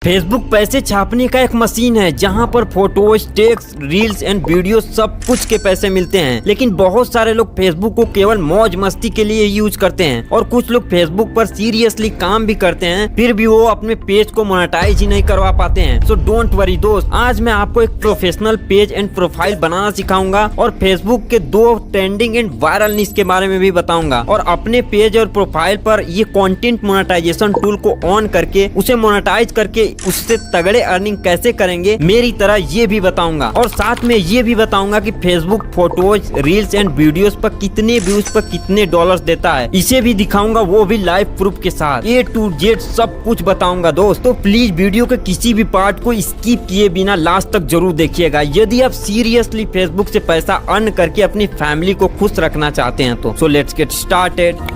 Facebook पैसे छापने का एक मशीन है जहां पर photos, text, reels and video सब कुछ के पैसे मिलते हैं। लेकिन बहुत सारे लोग फेसबुक को केवल मौज मस्ती के लिए यूज करते हैं और कुछ लोग फेसबुक पर सीरियसली काम भी करते हैं, फिर भी वो अपने पेज को मोनेटाइज ही नहीं करवा पाते हैं। सो डोंट वरी दोस्त, आज मैं आपको एक प्रोफेशनल पेज एंड प्रोफाइल बनाना सिखाऊंगा और फेसबुक के 2 ट्रेंडिंग एंड वायरल न्यूज़ के बारे में भी बताऊंगा और अपने पेज और प्रोफाइल पर ये कंटेंट मोनेटाइजेशन टूल को ऑन करके उसे मोनेटाइज करके उससे तगड़े अर्निंग कैसे करेंगे मेरी तरह ये भी बताऊंगा। और साथ में ये भी बताऊंगा कि Facebook photos, reels and videos पर कितने व्यूज पर कितने डॉलर्स देता है, इसे भी दिखाऊंगा, वो भी लाइव प्रूफ के साथ। A to Z सब कुछ बताऊंगा दोस्त, तो प्लीज वीडियो के किसी भी पार्ट को स्किप किए बिना लास्ट तक जरूर देखिएगा यदि आप सीरियसली फेसबुक से पैसा अर्न करके अपनी फैमिली को खुश रखना चाहते हैं तो। So let's get started.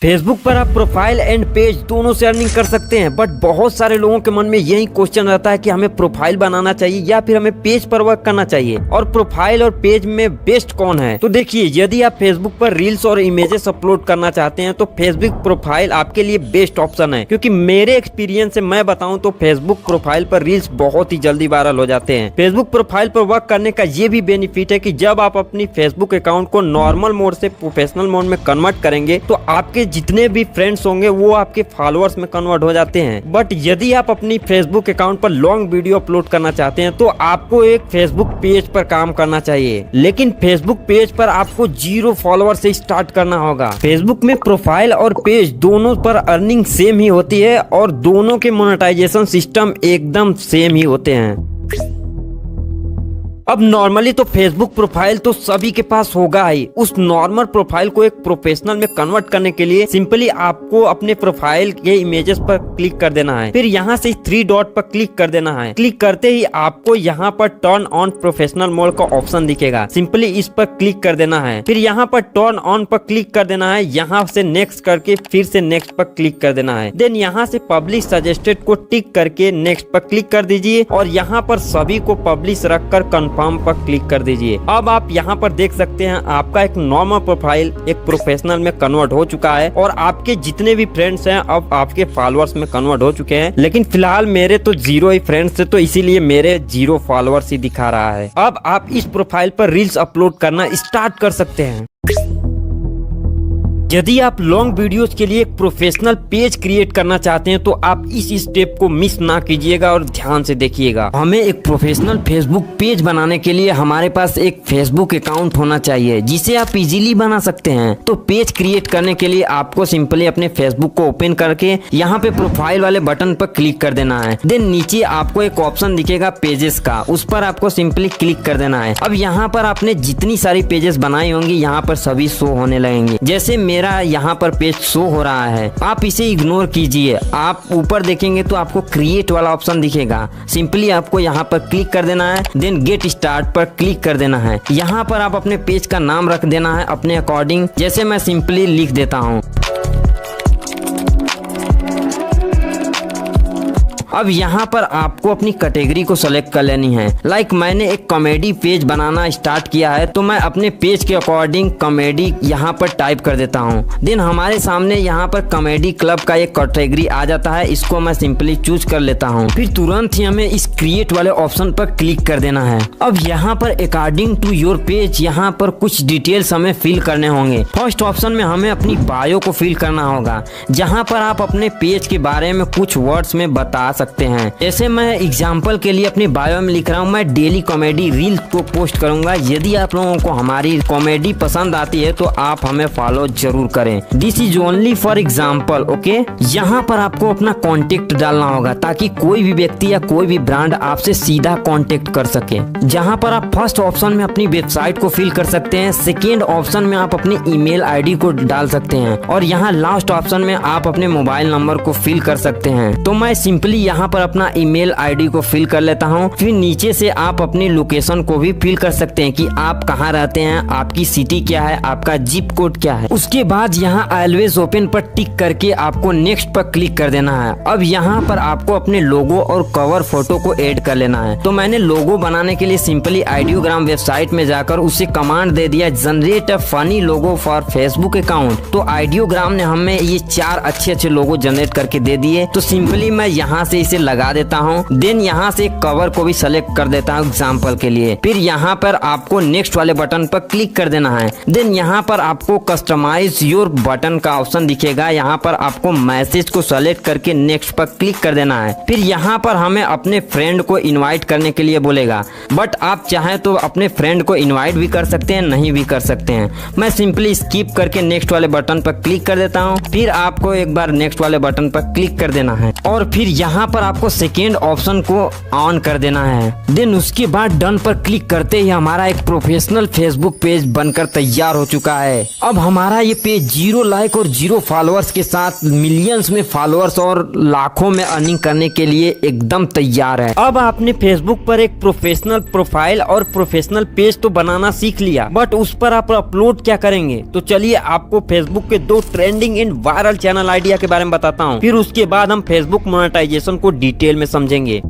Facebook पर आप प्रोफाइल एंड पेज दोनों से अर्निंग कर सकते हैं, बट बहुत सारे लोगों के मन में यही क्वेश्चन रहता है कि हमें प्रोफाइल बनाना चाहिए या फिर हमें पेज पर वर्क करना चाहिए और प्रोफाइल और पेज में बेस्ट कौन है। तो देखिए, यदि आप फेसबुक पर रील्स और इमेजेस अपलोड करना चाहते हैं तो फेसबुक प्रोफाइल आपके लिए बेस्ट ऑप्शन है, क्योंकि मेरे एक्सपीरियंस से मैं बताऊं तो फेसबुक प्रोफाइल पर रील्स बहुत ही जल्दी वायरल हो जाते हैं। फेसबुक प्रोफाइल पर वर्क करने का ये भी बेनिफिट है कि जब आप अपनी फेसबुक अकाउंट को नॉर्मल मोड से प्रोफेशनल मोड में कन्वर्ट करेंगे तो आपके जितने भी फ्रेंड्स होंगे वो आपके फॉलोअर्स में कन्वर्ट हो जाते हैं। बट यदि आप अपनी फेसबुक अकाउंट पर लॉन्ग वीडियो अपलोड करना चाहते हैं तो आपको एक फेसबुक पेज पर काम करना चाहिए, लेकिन फेसबुक पेज पर आपको 0 फॉलोअर से स्टार्ट करना होगा। फेसबुक में प्रोफाइल और पेज दोनों पर अर्निंग सेम ही होती है और दोनों के मोनेटाइजेशन सिस्टम एकदम सेम ही होते हैं। अब नॉर्मली तो फेसबुक प्रोफाइल तो सभी के पास होगा ही। उस नॉर्मल प्रोफाइल को एक प्रोफेशनल में कन्वर्ट करने के लिए सिंपली आपको अपने प्रोफाइल के इमेजेस पर क्लिक कर देना है, फिर यहाँ से 3 डॉट पर क्लिक कर देना है। क्लिक करते ही आपको यहाँ पर टर्न ऑन प्रोफेशनल मोड का ऑप्शन दिखेगा, सिंपली इस पर क्लिक कर देना है। फिर यहाँ पर टर्न ऑन पर क्लिक कर देना है, यहाँ से नेक्स्ट करके फिर से नेक्स्ट पर क्लिक कर देना है। देन यहाँ से पब्लिश सजेस्टेड को टिक करके नेक्स्ट पर क्लिक कर दीजिए और यहाँ पर सभी को पब्लिश रखकर फॉर्म पर क्लिक कर दीजिए। अब आप यहाँ पर देख सकते हैं आपका एक नॉर्मल प्रोफाइल एक प्रोफेशनल में कन्वर्ट हो चुका है और आपके जितने भी फ्रेंड्स हैं अब आपके फॉलोअर्स में कन्वर्ट हो चुके हैं। लेकिन फिलहाल मेरे तो 0 ही फ्रेंड्स थे तो इसीलिए मेरे 0 फॉलोअर्स ही दिखा रहा है। अब आप इस प्रोफाइल पर रील्स अपलोड करना स्टार्ट कर सकते हैं। यदि आप लॉन्ग वीडियोस के लिए एक प्रोफेशनल पेज क्रिएट करना चाहते हैं तो आप इस स्टेप को मिस ना कीजिएगा और ध्यान से देखिएगा। हमें एक प्रोफेशनल फेसबुक पेज बनाने के लिए हमारे पास एक फेसबुक अकाउंट होना चाहिए जिसे आप इजीली बना सकते हैं। तो पेज क्रिएट करने के लिए आपको सिंपली अपने फेसबुक को ओपन करके यहाँ पे प्रोफाइल वाले बटन पर क्लिक कर देना है। देन नीचे आपको एक ऑप्शन दिखेगा पेजेस का, उस पर आपको सिंपली क्लिक कर देना है। अब यहाँ पर आपने जितनी सारी पेजेस बनाई होंगी यहाँ पर सभी शो होने लगेंगे। जैसे मेरा यहाँ पर पेज शो हो रहा है, आप इसे इग्नोर कीजिए। आप ऊपर देखेंगे तो आपको क्रिएट वाला ऑप्शन दिखेगा, सिंपली आपको यहाँ पर क्लिक कर देना है। देन गेट स्टार्ट पर क्लिक कर देना है। यहाँ पर आप अपने पेज का नाम रख देना है अपने अकॉर्डिंग, जैसे मैं सिंपली लिख देता हूँ। अब यहाँ पर आपको अपनी कैटेगरी को सेलेक्ट कर लेनी है। लाइक मैंने एक कॉमेडी पेज बनाना स्टार्ट किया है तो मैं अपने पेज के अकॉर्डिंग कॉमेडी यहाँ पर टाइप कर देता हूँ। देन हमारे सामने यहाँ पर कॉमेडी क्लब का एक कैटेगरी आ जाता है, इसको मैं सिंपली चूज कर लेता हूँ। फिर तुरंत ही हमें इस क्रिएट वाले ऑप्शन पर क्लिक कर देना है। अब यहाँ पर अकॉर्डिंग टू योर पेज यहाँ पर कुछ डिटेल्स हमें फिल करने होंगे। फर्स्ट ऑप्शन में हमें अपनी बायो को फिल करना होगा, जहाँ पर आप अपने पेज के बारे में कुछ वर्ड्स में बता सकते हैं। जैसे मैं एग्जांपल के लिए अपनी बायो में लिख रहा हूँ, मैं डेली कॉमेडी रील को पोस्ट करूंगा। यदि आप लोगों को हमारी कॉमेडी पसंद आती है तो आप हमें फॉलो जरूर करें। This is only for example, okay. यहाँ पर आपको अपना कॉन्टेक्ट डालना होगा ताकि कोई भी व्यक्ति या कोई भी ब्रांड आपसे सीधा कॉन्टेक्ट कर सके। जहाँ पर आप फर्स्ट ऑप्शन में अपनी वेबसाइट को फिल कर सकते हैं, सेकेंड ऑप्शन में आप अपनी ईमेल आईडी को डाल सकते हैं और यहाँ लास्ट ऑप्शन में आप अपने मोबाइल नंबर को फिल कर सकते हैं। तो मैं सिंपली यहाँ पर अपना ईमेल आईडी को फिल कर लेता हूँ। फिर नीचे से आप अपनी लोकेशन को भी फिल कर सकते हैं कि आप कहाँ रहते हैं, आपकी सिटी क्या है, आपका जिप कोड क्या है। उसके बाद यहाँ ऑलवेज ओपन पर टिक करके आपको नेक्स्ट पर क्लिक कर देना है। अब यहाँ पर आपको अपने लोगो और कवर फोटो को ऐड कर लेना है। तो मैंने लोगो बनाने के लिए सिंपली आइडियोग्राम वेबसाइट में जाकर उसे कमांड दे दिया, generate a funny logo for Facebook account. तो आइडियोग्राम ने हमें ये 4 अच्छे लोगो जनरेट करके दे दिए। तो सिंपली मैं यहाँ से इसे लगा देता हूँ। देन यहाँ से कवर को भी सेलेक्ट कर देता हूँ एग्जाम्पल के लिए। फिर यहाँ पर आपको नेक्स्ट वाले बटन पर क्लिक कर देना है। देन यहाँ पर आपको कस्टमाइज योर बटन का ऑप्शन दिखेगा। यहाँ पर आपको मैसेज को सेलेक्ट करके नेक्स्ट पर क्लिक कर देना है। फिर यहाँ पर हमें अपने फ्रेंड को इनवाइट करने के लिए बोलेगा, बट आप चाहें तो अपने फ्रेंड को इनवाइट भी कर सकते हैं, नहीं भी कर सकते हैं। मैं सिंपली स्किप करके नेक्स्ट वाले बटन पर क्लिक कर देता हूँ। फिर आपको एक बार नेक्स्ट वाले बटन पर क्लिक कर देना है और फिर यहाँ पर आपको सेकेंड ऑप्शन को ऑन कर देना है। देन उसके बाद डन पर क्लिक करते ही हमारा एक प्रोफेशनल फेसबुक पेज बनकर तैयार हो चुका है। अब हमारा ये पेज 0 लाइक और 0 फॉलोअर्स के साथ मिलियंस में फॉलोअर्स और लाखों में अर्निंग करने के लिए एकदम तैयार है। अब आपने फेसबुक पर एक प्रोफेशनल प्रोफाइल और प्रोफेशनल पेज तो बनाना सीख लिया, बट उस पर आप अपलोड क्या करेंगे? तो चलिए आपको फेसबुक के 2 trending and viral channel idea के बारे में बताता हूँ। फिर उसके बाद हम फेसबुक मोनेटाइजेशन को डिटेल में समझेंगे।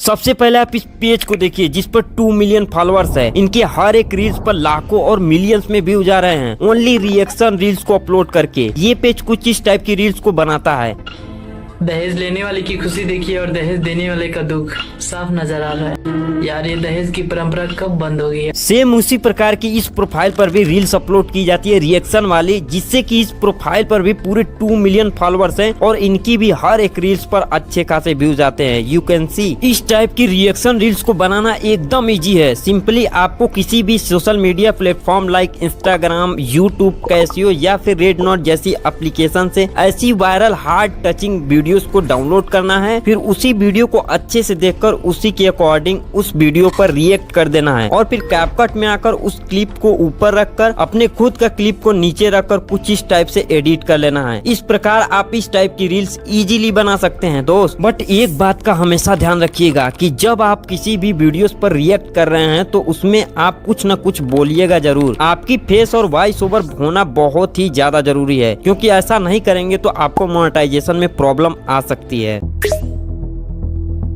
सबसे पहले आप इस पेज को देखिए जिस पर 2 मिलियन फॉलोअर्स है। इनके हर एक रील्स पर लाखों और मिलियंस में व्यूज आ रहे हैं ओनली रिएक्शन रील्स को अपलोड करके। ये पेज कुछ इस टाइप की रील्स को बनाता है। दहेज लेने वाले की खुशी देखिए और दहेज देने वाले का दुख साफ नजर आ रहा है। यार ये दहेज की परंपरा कब बंद होगी? सेम उसी प्रकार की इस प्रोफाइल पर भी रील्स अपलोड की जाती है रिएक्शन वाली, जिससे कि इस प्रोफाइल पर भी पूरे 2 मिलियन फॉलोअर्स हैं और इनकी भी हर एक रील्स पर अच्छे खासे व्यूज आते हैं। यू कैन सी इस टाइप की रिएक्शन रील्स को बनाना एकदम इजी है। सिंपली आपको किसी भी social media platform like Instagram, YouTube, Casio या फिर रेड नोट जैसी एप्लीकेशन से ऐसी वायरल हार्ड टचिंग वीडियोस को डाउनलोड करना है। फिर उसी वीडियो को अच्छे से देखकर उसी के अकॉर्डिंग उस वीडियो पर रिएक्ट कर देना है और फिर कैपकट में आकर उस क्लिप को ऊपर रखकर अपने खुद का क्लिप को नीचे रखकर कुछ इस टाइप से एडिट कर लेना है। इस प्रकार आप इस टाइप की रील्स इजीली बना सकते हैं दोस्त। बट एक बात का हमेशा ध्यान रखिएगा कि जब आप किसी भी वीडियोस पर रिएक्ट कर रहे हैं तो उसमें आप कुछ न कुछ बोलिएगा जरूर। आपकी फेस और वॉइस ओवर होना बहुत ही ज्यादा जरूरी है, क्योंकि ऐसा नहीं करेंगे तो आपको मोनेटाइजेशन में प्रॉब्लम आ सकती है।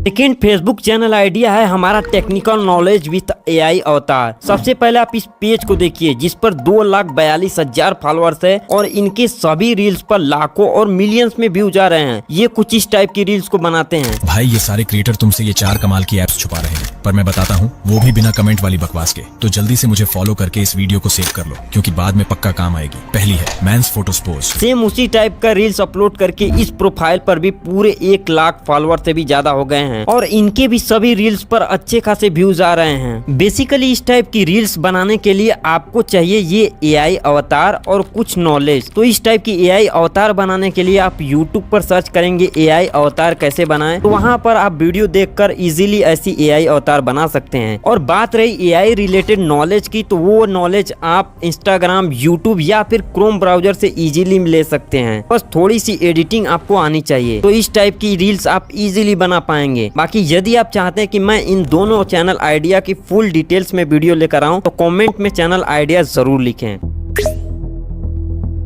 सेकेंड फेसबुक चैनल आइडिया है हमारा टेक्निकल नॉलेज विथ एआई अवतार। सबसे पहले आप इस पेज को देखिए जिस पर 2,42,000 फॉलोअर्स है और इनके सभी रील्स पर लाखों और मिलियंस में व्यूज आ रहे हैं। ये कुछ इस टाइप की रील्स को बनाते हैं। भाई ये सारे क्रिएटर तुमसे ये 4 कमाल की एप्स छुपा रहे हैं, पर मैं बताता हूँ वो भी बिना कमेंट वाली बकवास के। तो जल्दी से मुझे फॉलो करके इस वीडियो को सेव कर लो, क्योंकि बाद में पक्का काम आएगी। पहली है मैंस फोटोज पोस्ट। सेम उसी टाइप का रील्स अपलोड करके इस प्रोफाइल पर भी पूरे 1 लाख फॉलोअर से भी ज्यादा हो गए हैं और इनके भी सभी रील्स पर अच्छे खासे व्यूज आ रहे हैं। बेसिकली इस टाइप की रील्स बनाने के लिए आपको चाहिए ये एआई अवतार और कुछ नॉलेज। तो इस टाइप की एआई अवतार बनाने के लिए आप यूट्यूब पर सर्च करेंगे एआई अवतार कैसे बनाएं, तो वहाँ पर आप वीडियो देखकर इजीली ऐसी एआई अवतार बना सकते हैं। और बात रही एआई रिलेटेड नॉलेज की, तो वो नॉलेज आप इंस्टाग्राम, यूट्यूब या फिर क्रोम ब्राउजर से इजीली ले सकते हैं। बस थोड़ी सी एडिटिंग आपको आनी चाहिए, तो इस टाइप की रील्स आप इजीली बना पाएंगे। बाकी यदि आप चाहते हैं कि मैं इन दोनों चैनल आइडिया की फुल डिटेल्स में वीडियो लेकर आऊं, तो कमेंट में चैनल आइडिया जरूर लिखें।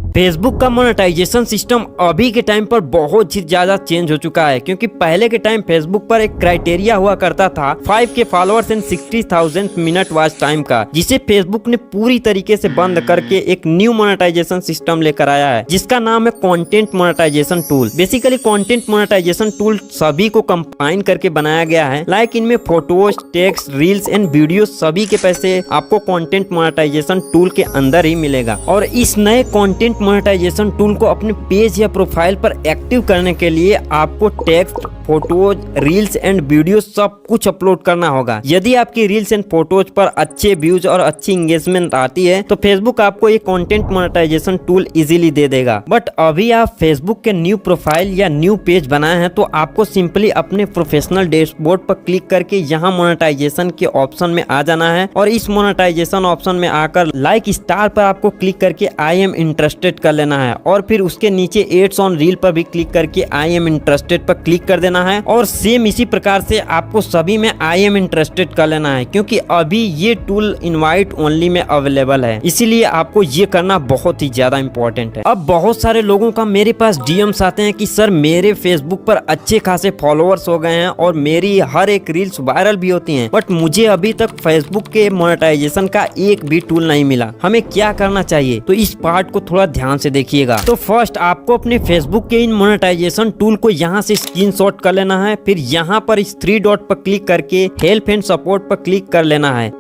फेसबुक का मोनेटाइजेशन सिस्टम अभी के टाइम पर बहुत ही ज्यादा चेंज हो चुका है, क्योंकि पहले के टाइम फेसबुक पर एक क्राइटेरिया हुआ करता था 5K followers and 60,000 minute watch time का, जिसे फेसबुक ने पूरी तरीके से बंद करके एक न्यू मोनेटाइजेशन सिस्टम लेकर आया है जिसका नाम है content monetization tool. Basically content monetization tool सभी को कंबाइन करके बनाया गया है। लाइक इनमें photos, text, reels and video सभी के पैसे आपको कंटेंट मोनेटाइजेशन टूल के अंदर ही मिलेगा। और इस नए कंटेंट मोनेटाइजेशन टूल को अपने पेज या प्रोफाइल पर एक्टिव करने के लिए आपको text, photos, reels and video सब कुछ अपलोड करना होगा। यदि आपकी रील्स एंड फोटोज पर अच्छे व्यूज और अच्छी एंगेजमेंट आती है तो फेसबुक आपको ये कंटेंट मोनेटाइजेशन टूल इजीली दे देगा। बट अभी आप फेसबुक के न्यू प्रोफाइल या न्यू पेज बनाए हैं तो आपको सिंपली अपने प्रोफेशनल डैशबोर्ड पर क्लिक करके यहाँ मोनेटाइजेशन के ऑप्शन में आ जाना है और इस मोनेटाइजेशन ऑप्शन में आकर लाइक स्टार पर आपको क्लिक करके आई एम इंटरेस्टेड कर लेना है और फिर उसके नीचे एड्स ऑन रील पर भी क्लिक करके आई एम इंटरेस्टेड पर क्लिक कर देना लेना है और सेम इसी प्रकार से आपको सभी में आई एम इंटरेस्टेड कर लेना है, क्योंकि अभी ये टूल इनवाइट ओनली में अवेलेबल है, इसीलिए आपको ये करना बहुत ही ज्यादा इंपॉर्टेंट है। अब बहुत सारे लोगों का मेरे पास डीएम्स आते हैं कि सर मेरे फेसबुक पर अच्छे खासे फॉलोअर्स हो गए हैं और मेरी हर एक रील्स वायरल भी होती हैं, बट मुझे अभी तक फेसबुक के मोनेटाइजेशन का एक भी टूल नहीं मिला, हमें क्या करना चाहिए? तो इस पार्ट को थोड़ा ध्यान से देखिएगा। तो फर्स्ट आपको अपने फेसबुक के इन मोनेटाइजेशन टूल को यहाँ से स्क्रीनशॉट कर लेना है, फिर यहाँ पर इस 3 डॉट पर क्लिक करके हेल्प एंड सपोर्ट पर क्लिक कर लेना है।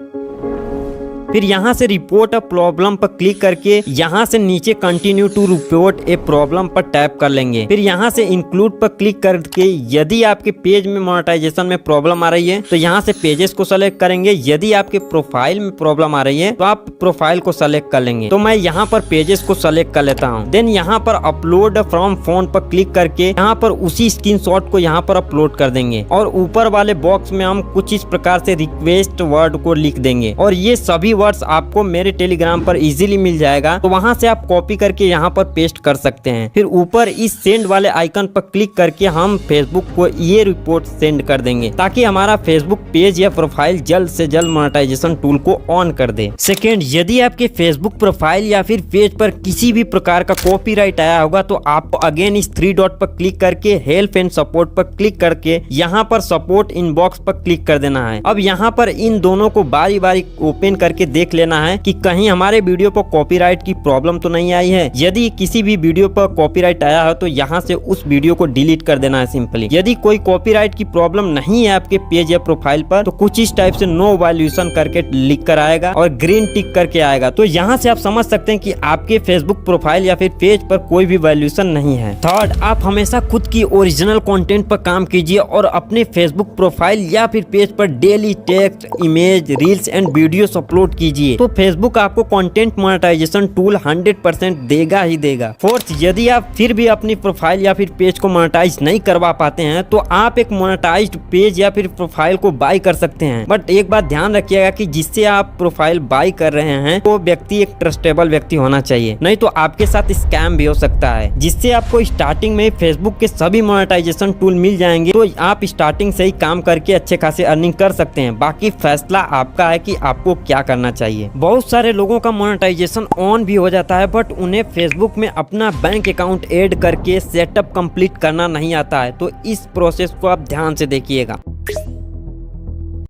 फिर यहाँ से रिपोर्ट अ प्रॉब्लम पर क्लिक करके यहाँ से नीचे continue to report a problem पर टैप कर लेंगे। फिर यहाँ से इंक्लूड पर क्लिक करके यदि आपके पेज में मोनेटाइजेशन में प्रॉब्लम आ रही है तो यहाँ से पेजेस को सेलेक्ट करेंगे। यदि आपके प्रोफाइल में प्रॉब्लम आ रही है तो आप प्रोफाइल को सेलेक्ट कर लेंगे। तो मैं यहाँ पर पेजेस को सेलेक्ट कर लेता हूँ। देन यहाँ पर अपलोड फ्रॉम फोन पर क्लिक करके यहाँ पर उसी स्क्रीनशॉट को यहाँ पर अपलोड कर देंगे और ऊपर वाले बॉक्स में हम कुछ इस प्रकार से रिक्वेस्ट वर्ड को लिख देंगे और ये सभी वर्ड्स आपको मेरे टेलीग्राम पर इजीली मिल जाएगा, तो वहां से आप कॉपी करके यहाँ पर पेस्ट कर सकते हैं। फिर ऊपर इस सेंड वाले आइकन पर क्लिक करके हम फेसबुक को ये रिपोर्ट सेंड कर देंगे ताकि हमारा फेसबुक पेज या प्रोफाइल जल्द से जल्द मोनेटाइजेशन टूल को ऑन कर दे। सेकेंड, यदि आपके फेसबुक प्रोफाइल या फिर पेज पर किसी भी प्रकार का कॉपीराइट आया होगा तो आपको अगेन इस 3 डॉट पर क्लिक करके हेल्प एंड सपोर्ट पर क्लिक करके यहाँ पर सपोर्ट इनबॉक्स पर क्लिक कर देना है। अब यहाँ पर इन दोनों को बारी बारी ओपन करके देख लेना है कि कहीं हमारे वीडियो पर कॉपीराइट की प्रॉब्लम तो नहीं आई है। यदि किसी भी वीडियो पर कॉपीराइट आया है तो यहाँ से उस वीडियो को डिलीट कर देना है सिंपली। यदि कोई कॉपीराइट की प्रॉब्लम नहीं है आपके पेज या प्रोफाइल पर तो कुछ इस टाइप से नो वायलेशन करके लिख कर आएगा और ग्रीन टिक करके आएगा। तो यहाँ से आप समझ सकते हैं कि आपके फेसबुक प्रोफाइल या फिर पेज पर कोई भी वायलेशन नहीं है। थर्ड, आप हमेशा खुद की ओरिजिनल कंटेंट पर काम कीजिए और अपने फेसबुक प्रोफाइल या फिर पेज पर daily text, image, reels and videos upload कीजिए तो फेसबुक आपको कंटेंट मोनेटाइजेशन टूल 100% देगा ही देगा। फोर्थ, यदि आप फिर भी अपनी प्रोफाइल या फिर पेज को मोनेटाइज नहीं करवा पाते हैं तो आप एक मोनेटाइज्ड पेज या फिर प्रोफाइल को बाय कर सकते हैं, बट एक बात ध्यान रखिएगा कि जिससे आप प्रोफाइल बाय कर रहे हैं वो व्यक्ति एक ट्रस्टेबल व्यक्ति होना चाहिए, नहीं तो आपके साथ स्कैम भी हो सकता है। जिससे आपको स्टार्टिंग में फेसबुक के सभी मोनेटाइजेशन टूल मिल जाएंगे तो आप स्टार्टिंग से ही काम करके अच्छे खासे अर्निंग कर सकते हैं। बाकी फैसला आपका है कि आपको क्या करना चाहिए। बहुत सारे लोगों का मोनेटाइजेशन ऑन भी हो जाता है बट उन्हें फेसबुक में अपना बैंक अकाउंट ऐड करके सेटअप कंप्लीट करना नहीं आता है, तो इस प्रोसेस को आप ध्यान से देखिएगा।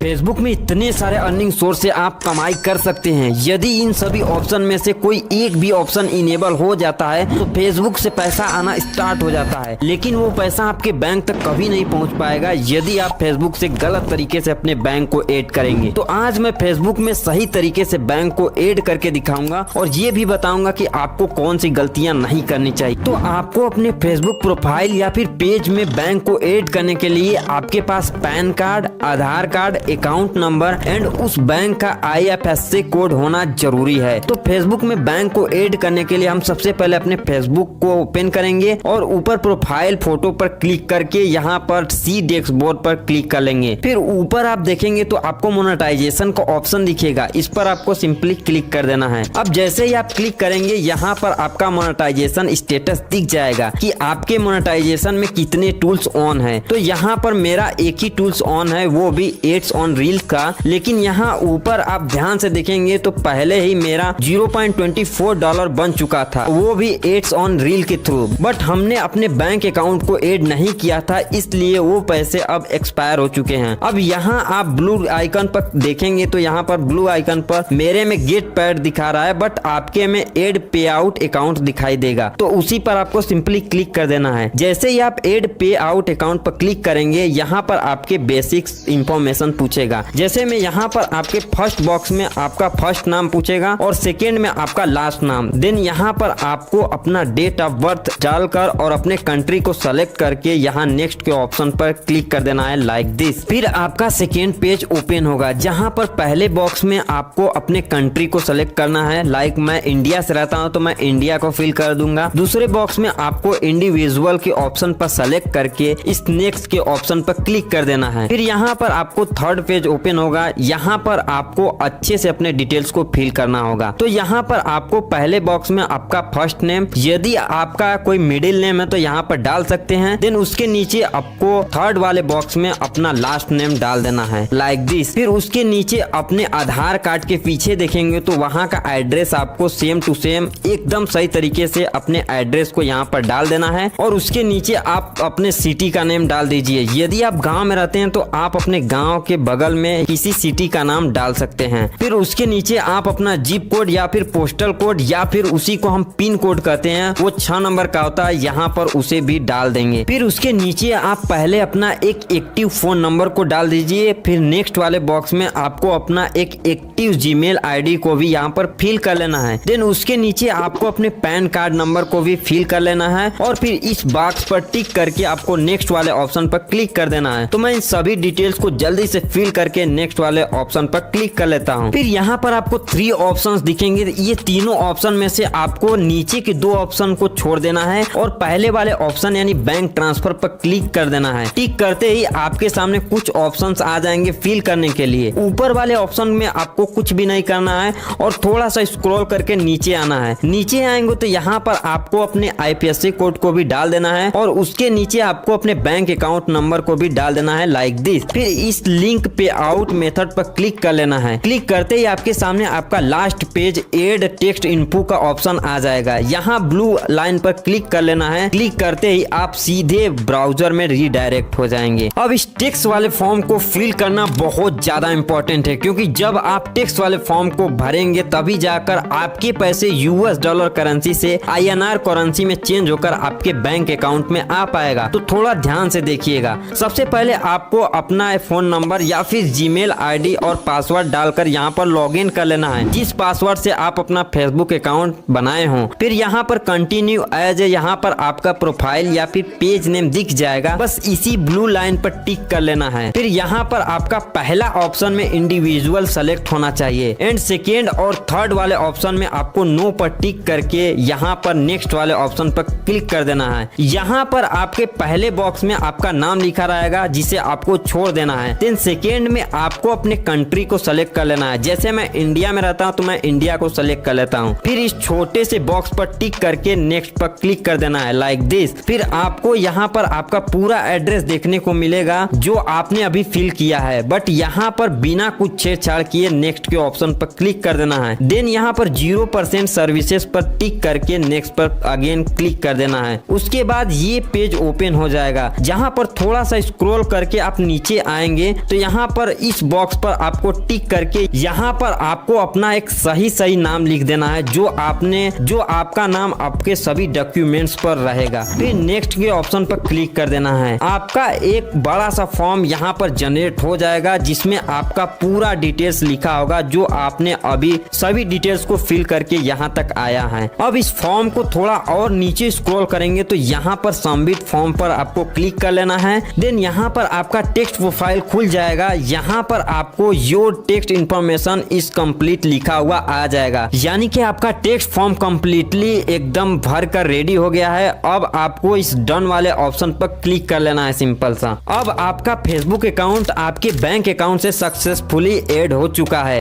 फेसबुक में इतने सारे अर्निंग सोर्स से आप कमाई कर सकते हैं। यदि इन सभी ऑप्शन में से कोई एक भी ऑप्शन इनेबल हो जाता है तो फेसबुक से पैसा आना स्टार्ट हो जाता है, लेकिन वो पैसा आपके बैंक तक कभी नहीं पहुंच पाएगा यदि आप फेसबुक से गलत तरीके से अपने बैंक को ऐड करेंगे। तो आज मैं फेसबुक में सही तरीके से बैंक को ऐड करके दिखाऊंगा और ये भी बताऊंगा कि आपको कौन सी गलतियां नहीं करनी चाहिए। तो आपको अपने फेसबुक प्रोफाइल या फिर पेज में बैंक को ऐड करने के लिए आपके पास pan card, Aadhaar card, account number and उस बैंक का IFSC कोड होना जरूरी है। तो फेसबुक में बैंक को ऐड करने के लिए हम सबसे पहले अपने फेसबुक को ओपन करेंगे और ऊपर प्रोफाइल फोटो पर क्लिक करके यहाँ पर सी डैशबोर्ड पर क्लिक कर लेंगे। फिर ऊपर आप देखेंगे तो आपको मोनेटाइजेशन का ऑप्शन दिखेगा, इस पर आपको सिंपली क्लिक कर देना है। अब जैसे ही आप क्लिक करेंगे यहाँ पर आपका मोनेटाइजेशन स्टेटस दिख जाएगा कि आपके मोनेटाइजेशन में कितने टूल्स ऑन है। तो यहाँ पर मेरा एक ही टूल्स ऑन है, वो भी एड्स ऑन रील का, लेकिन यहाँ ऊपर आप ध्यान से देखेंगे तो पहले ही मेरा $0.24 बन चुका था, वो भी एड्स ऑन रील के थ्रू। बट हमने अपने बैंक अकाउंट को ऐड नहीं किया था इसलिए वो पैसे अब एक्सपायर हो चुके हैं। अब यहाँ आप ब्लू आइकन पर देखेंगे तो यहाँ पर ब्लू आइकन पर मेरे में गेट पेड दिखा रहा है बट आपके में एड पे आउट अकाउंट दिखाई देगा, तो उसी पर आपको सिंपली क्लिक कर देना है। जैसे ही आप एड पे आउट अकाउंट पर क्लिक करेंगे यहाँ पर आपके बेसिक्स इंफॉर्मेशन पूछेगा। जैसे में यहाँ पर आपके फर्स्ट बॉक्स में आपका फर्स्ट नाम पूछेगा और सेकेंड में आपका लास्ट नाम। देन यहाँ पर आपको अपना डेट ऑफ बर्थ डालकर और अपने कंट्री को सेलेक्ट करके यहाँ नेक्स्ट के ऑप्शन पर क्लिक कर देना है लाइक दिस। फिर आपका सेकेंड पेज ओपन होगा जहाँ पर पहले बॉक्स में आपको अपने कंट्री को सेलेक्ट करना है। लाइक मैं इंडिया से रहता हूँ तो मैं इंडिया को फिल कर दूंगा। दूसरे बॉक्स में आपको इंडिविजुअल के ऑप्शन पर सेलेक्ट करके इस नेक्स्ट के ऑप्शन पर क्लिक कर देना है। फिर यहाँ पर आपको थर्ड थर्ड पेज ओपन होगा। यहाँ पर आपको अच्छे से अपने डिटेल्स को फिल करना होगा। तो यहाँ पर आपको पहले बॉक्स में आपका फर्स्ट नेम, यदि आपका कोई मिडिल नेम है तो यहाँ पर डाल सकते हैं। देन उसके नीचे आपको थर्ड वाले बॉक्स में अपना लास्ट नेम डाल देना है लाइक दिस। फिर उसके नीचे अपने आधार कार्ड के पीछे देखेंगे तो वहाँ का एड्रेस आपको सेम टू सेम एकदम सही तरीके से अपने एड्रेस को यहाँ पर डाल देना है। और उसके नीचे आप अपने सिटी का नेम डाल दीजिए। यदि आप गांव में रहते हैं तो आप अपने गांव के बगल में किसी सिटी का नाम डाल सकते हैं। फिर उसके नीचे आप अपना जिप कोड या फिर पोस्टल कोड या फिर उसी को हम पिन कोड कहते हैं, वो 6 नंबर का होता है, यहाँ पर उसे भी डाल देंगे। फिर उसके नीचे आप पहले अपना एक एक्टिव फोन नंबर को डाल दीजिए। फिर नेक्स्ट वाले बॉक्स में आपको अपना एक एक्टिव जीमेल आईडी को भी यहाँ पर फिल कर लेना है। देन उसके नीचे आपको अपने पैन कार्ड नंबर को भी फिल कर लेना है। और फिर इस बॉक्स पर टिक करके आपको नेक्स्ट वाले ऑप्शन पर क्लिक कर देना है। तो मैं इन सभी डिटेल्स को जल्दी से फिल करके नेक्स्ट वाले ऑप्शन पर क्लिक कर लेता हूँ। फिर यहाँ पर आपको 3 ऑप्शंस दिखेंगे। ये तीनों ऑप्शन में से आपको नीचे के 2 ऑप्शन को छोड़ देना है और पहले वाले ऑप्शन यानी बैंक ट्रांसफर पर क्लिक कर देना है। टिक करते ही आपके सामने कुछ ऑप्शंस आ जाएंगे फिल करने के लिए। ऊपर वाले ऑप्शन में आपको कुछ भी नहीं करना है और थोड़ा सा स्क्रॉल करके नीचे आना है। नीचे आएंगे तो यहाँ पर आपको अपने IFSC कोड को भी डाल देना है और उसके नीचे आपको अपने बैंक अकाउंट नंबर को भी डाल देना है लाइक दिस। फिर इस लिंक पे आउट मेथड पर क्लिक कर लेना है। क्लिक करते ही आपके सामने आपका last page add text input का ऑप्शन आ जाएगा। यहाँ ब्लू लाइन पर क्लिक कर लेना है। क्लिक करते ही आप सीधे ब्राउजर में रीडायरेक्ट हो जाएंगे। अब इस टेक्स्ट वाले फॉर्म को फिल करना बहुत ज्यादा इंपॉर्टेंट है, क्योंकि जब आप टेक्स्ट वाले फॉर्म को भरेंगे तभी जाकर आपके पैसे US डॉलर करेंसी से INR करेंसी में चेंज होकर आपके बैंक अकाउंट में आ पाएगा। तो थोड़ा ध्यान से देखिएगा। सबसे पहले आपको अपना फोन नंबर या फिर जीमेल आईडी और पासवर्ड डालकर यहाँ पर लॉगिन कर लेना है, जिस पासवर्ड से आप अपना फेसबुक अकाउंट बनाए हों। फिर यहाँ पर कंटिन्यू एज, यहाँ पर आपका प्रोफाइल या फिर पेज नेम दिख जाएगा। बस इसी ब्लू लाइन पर टिक कर लेना है। फिर यहाँ पर आपका पहला ऑप्शन में इंडिविजुअल सेलेक्ट होना चाहिए एंड सेकेंड और थर्ड वाले ऑप्शन में आपको नो पर टिक करके यहाँ पर नेक्स्ट वाले ऑप्शन पर क्लिक कर देना है। यहाँ पर आपके पहले बॉक्स में आपका नाम लिखा रहेगा जिसे आपको छोड़ देना है। देन सेकेंड में आपको अपने कंट्री को सेलेक्ट कर लेना है। जैसे मैं इंडिया में रहता हूँ तो मैं इंडिया को सेलेक्ट कर लेता हूँ। फिर इस छोटे से बॉक्स पर टिक करके नेक्स्ट पर क्लिक कर देना है लाइक दिस। फिर आपको यहाँ पर आपका पूरा एड्रेस देखने को मिलेगा जो आपने अभी फिल किया है, बट यहाँ पर बिना कुछ छेड़छाड़ किए नेक्स्ट के ऑप्शन पर क्लिक कर देना है। देन यहाँ पर 0% सर्विसेज पर टिक करके नेक्स्ट पर अगेन क्लिक कर देना है। उसके बाद ये पेज ओपन हो जाएगा, जहाँ पर थोड़ा सा स्क्रॉल करके आप नीचे आएंगे तो यहाँ पर इस बॉक्स पर आपको टिक करके यहाँ पर आपको अपना एक सही नाम लिख देना है, जो आपका नाम आपके सभी डॉक्यूमेंट्स पर रहेगा। फिर नेक्स्ट के ऑप्शन पर क्लिक कर देना है। आपका एक बड़ा सा फॉर्म यहाँ पर जनरेट हो जाएगा जिसमें आपका पूरा डिटेल्स लिखा होगा जो आपने अभी सभी डिटेल्स को फिल करके यहाँ तक आया है। अब इस फॉर्म को थोड़ा और नीचे स्क्रॉल करेंगे तो यहाँ पर सबमिट फॉर्म पर आपको क्लिक कर लेना है। देन यहाँ पर आपका टेक्स्ट प्रोफाइल खुल जाएगा। यहाँ पर आपको your text information is complete लिखा हुआ आ जाएगा, यानी कि आपका टेक्स्ट फॉर्म कंप्लीटली एकदम भर कर रेडी हो गया है। अब आपको इस डन वाले ऑप्शन पर क्लिक कर लेना है, सिंपल सा। अब आपका फेसबुक अकाउंट आपके बैंक अकाउंट से सक्सेसफुली ऐड हो चुका है।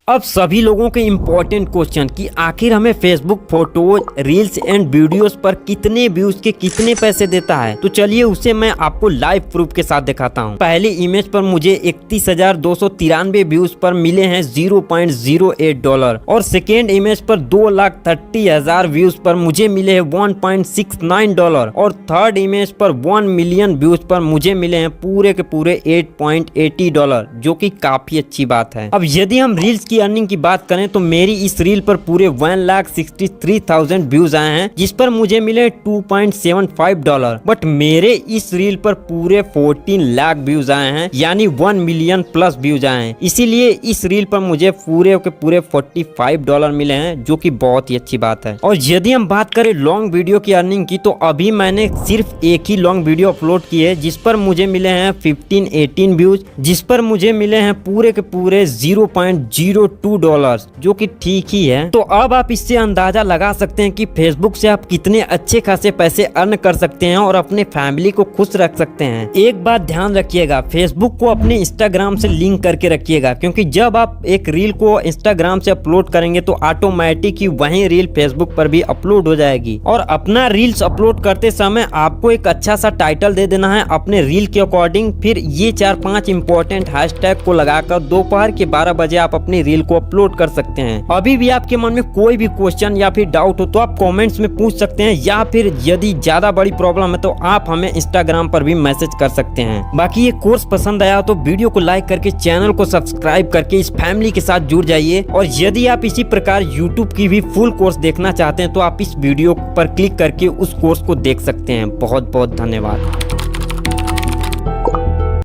अब सभी लोगों के इम्पोर्टेंट क्वेश्चन कि आखिर हमें Facebook photos, reels and videos पर कितने व्यूज के कितने पैसे देता है, तो चलिए उसे मैं आपको लाइव प्रूफ के साथ दिखाता हूं। पहली इमेज पर मुझे 31,293 व्यूज पर मिले हैं $0.08 और सेकेंड इमेज पर 2,30,000 व्यूज पर मुझे मिले हैं $1.69 और थर्ड इमेज पर 1 मिलियन व्यूज पर मुझे मिले हैं पूरे के पूरे $8.80, जो कि काफी अच्छी बात है। अब यदि हम रील्स की अर्निंग की बात करें तो मेरी इस रील पर पूरे 1,63,000 व्यूज आए हैं, जिस पर मुझे मिले $2.75। बट मेरे इस रील पर पूरे 14 लाख व्यूज आए हैं, यानी 1 मिलियन प्लस व्यूज आए हैं। इसीलिए इस रील पर मुझे पूरे के पूरे $45 मिले हैं, जो कि बहुत ही अच्छी बात है। और यदि हम बात करें लॉन्ग वीडियो की अर्निंग की, तो अभी मैंने सिर्फ एक ही लॉन्ग वीडियो अपलोड की है जिस पर मुझे मिले हैं 15-18 व्यूज, जिस पर मुझे मिले हैं पूरे के पूरे $0.02 $2, जो कि ठीक ही है। तो अब आप इससे अंदाजा लगा सकते हैं कि फेसबुक से आप कितने अच्छे खासे पैसे अर्न कर सकते हैं और अपने फैमिली को खुश रख सकते हैं। एक बात ध्यान रखिएगा, फेसबुक को अपने इंस्टाग्राम से लिंक करके रखिएगा, क्योंकि जब आप एक रील को इंस्टाग्राम से अपलोड करेंगे तो ऑटोमेटिक ही वही रील फेसबुक पर भी अपलोड हो जाएगी। और अपना रील्स अपलोड करते समय आपको एक अच्छा सा टाइटल दे देना है अपने रील के अकॉर्डिंग। फिर ये 4-5 इंपॉर्टेंट हैशटैग को लगाकर दोपहर के 12 बजे आप अपनी रील को अपलोड कर सकते हैं। अभी भी आपके मन में कोई भी क्वेश्चन या फिर डाउट हो तो आप कमेंट्स में पूछ सकते हैं, या फिर यदि ज्यादा बड़ी प्रॉब्लम है तो आप हमें इंस्टाग्राम पर भी मैसेज कर सकते हैं। बाकी ये कोर्स पसंद आया तो वीडियो को लाइक करके चैनल को सब्सक्राइब करके इस फैमिली के साथ जुड़ जाइए। और यदि आप इसी प्रकार यूट्यूब की भी फुल कोर्स देखना चाहते हैं तो आप इस वीडियो पर क्लिक करके उस कोर्स को देख सकते हैं। बहुत बहुत धन्यवाद।